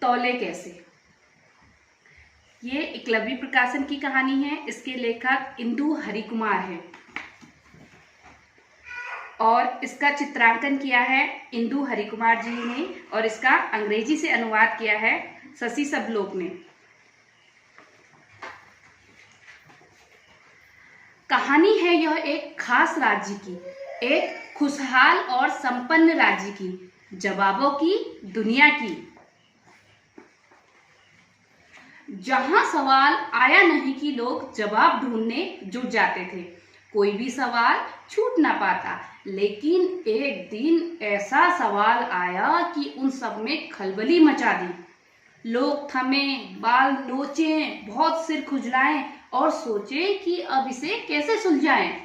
तौले कैसे। ये एकलव्य प्रकाशन की कहानी है। इसके लेखक इंदु हरिकुमार हैं और इसका चित्रांकन किया है इंदु हरिकुमार जी ने और इसका अंग्रेजी से अनुवाद किया है शशि सबलोक ने। कहानी है यह एक खास राज्य की, एक खुशहाल और संपन्न राज्य की, जवाबों की दुनिया की, जहां सवाल आया नहीं कि लोग जवाब ढूंढने जुट जाते थे। कोई भी सवाल छूट ना पाता, लेकिन एक दिन ऐसा सवाल आया कि उन सब में खलबली मचा दी। लोग थमे, बाल नोचें, बहुत सिर खुजलाएं और सोचे कि अब इसे कैसे सुलझाएं।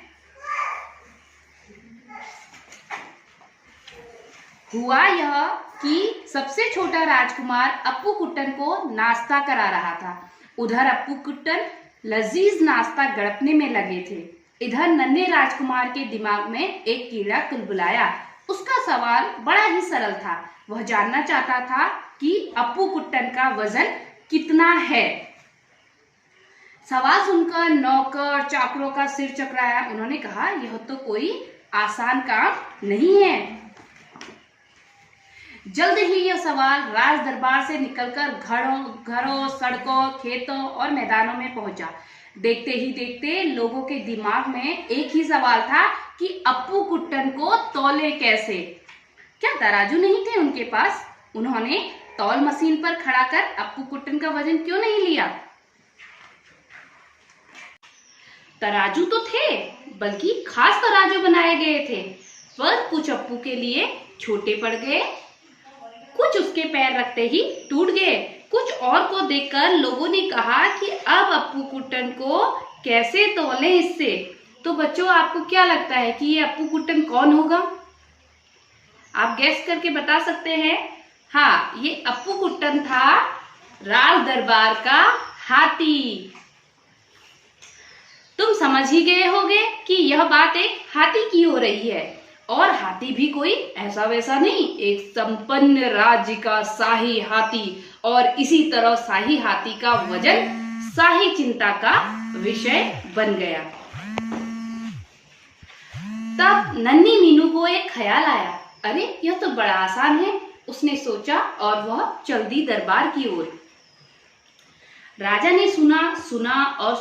हुआ यह कि सबसे छोटा राजकुमार अप्पू कुट्टन को नाश्ता करा रहा था। उधर अप्पू कुट्टन लजीज नाश्ता गड़पने में लगे थे। इधर नन्हे राजकुमार के दिमाग में एक कीड़ा कुलबुलाया। उसका सवाल बड़ा ही सरल था। वह जानना चाहता था कि अप्पू कुट्टन का वजन कितना है। सवाल सुनकर नौकर चाकरों का सिर चकराया। उन्होंने कहा, यह तो कोई आसान काम नहीं है। जल्द ही यह सवाल राज दरबार से निकलकर घरों, सड़कों, खेतों और मैदानों में पहुंचा। देखते ही देखते लोगों के दिमाग में एक ही सवाल था कि अप्पू कुट्टन को तौले कैसे। क्या तराजू नहीं थे उनके पास? उन्होंने तौल मशीन पर खड़ा कर अप्पू कुट्टन का वजन क्यों नहीं लिया? तराजू तो थे, बल्कि खास तराजू बनाए गए थे, पर कुछ अप्पू के लिए छोटे पड़ गए, कुछ उसके पैर रखते ही टूट गए। कुछ और को देखकर लोगों ने कहा कि अब अप्पू कुट्टन को कैसे तौलें इससे। तो बच्चों, आपको क्या लगता है कि ये अप्पू कुट्टन कौन होगा? आप गैस करके बता सकते हैं। हाँ, ये अप्पू कुट्टन था राज दरबार का हाथी। तुम समझ ही गए होंगे कि यह बात एक हाथी की हो रही है, और हाथी भी कोई ऐसा वैसा नहीं, एक संपन्न राज्य का शाही हाथी। और इसी तरह शाही हाथी का वजन शाही चिंता का विषय बन गया। तब नन्ही मीनू को एक ख्याल आया, अरे यह तो बड़ा आसान है। उसने सोचा और वह चल दी दरबार की ओर। राजा ने सुना और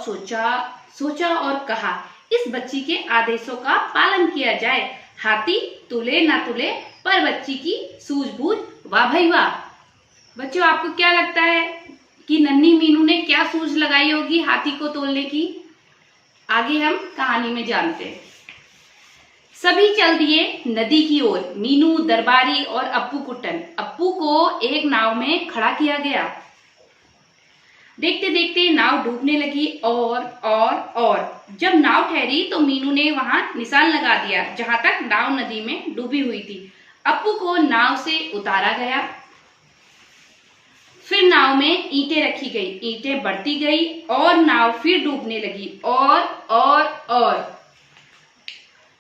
सोचा और कहा, इस बच्ची के आदेशों का पालन किया जाए। हाथी तुले ना तुले, पर बच्ची की सूझबूझ वाह भाई वाह। बच्चों, आपको क्या लगता है कि नन्ही मीनू ने क्या सूझ लगाई होगी हाथी को तोलने की? आगे हम कहानी में जानते हैं। सभी चल दिए नदी की ओर। मीनू, दरबारी और अप्पू कुट्टन। अप्पू को एक नाव में खड़ा किया गया। देखते देखते नाव डूबने लगी और जब नाव ठहरी तो मीनू ने वहां निशान लगा दिया जहां तक नाव नदी में डूबी हुई थी। अप्पू को नाव से उतारा गया। फिर नाव में ईंटें रखी गई। ईंटें बढ़ती गई और नाव फिर डूबने लगी और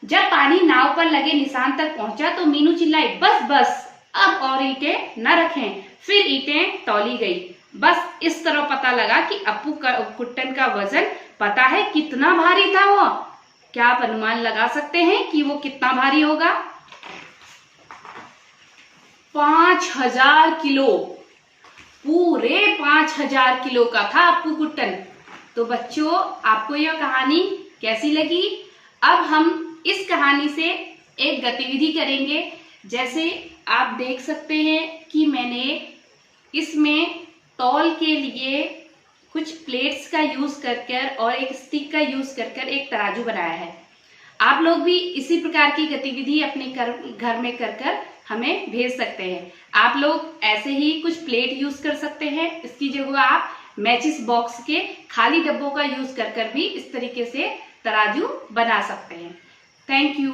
जब पानी नाव पर लगे निशान तक पहुंचा तो मीनू चिल्लाई, बस बस, अब और ईंटें न रखें। फिर ईंटें तौली गई। बस इस तरह पता लगा कि अप्पू कुट्टन का वजन पता है कितना भारी था वो। क्या आप अनुमान लगा सकते हैं कि वो कितना भारी होगा? 5000 किलो। पूरे 5000 किलो का था अप्पू कुट्टन। तो बच्चों, आपको यह कहानी कैसी लगी? अब हम इस कहानी से एक गतिविधि करेंगे। जैसे आप देख सकते हैं कि मैंने इसमें तौल के लिए कुछ प्लेट्स का यूज कर और एक स्टिक का यूज कर एक तराजू बनाया है। आप लोग भी इसी प्रकार की गतिविधि अपने घर में कर हमें भेज सकते हैं। आप लोग ऐसे ही कुछ प्लेट यूज कर सकते हैं। इसकी जगह आप मैचिस बॉक्स के खाली डब्बों का यूज कर भी इस तरीके से तराजू बना सकते हैं। Thank you.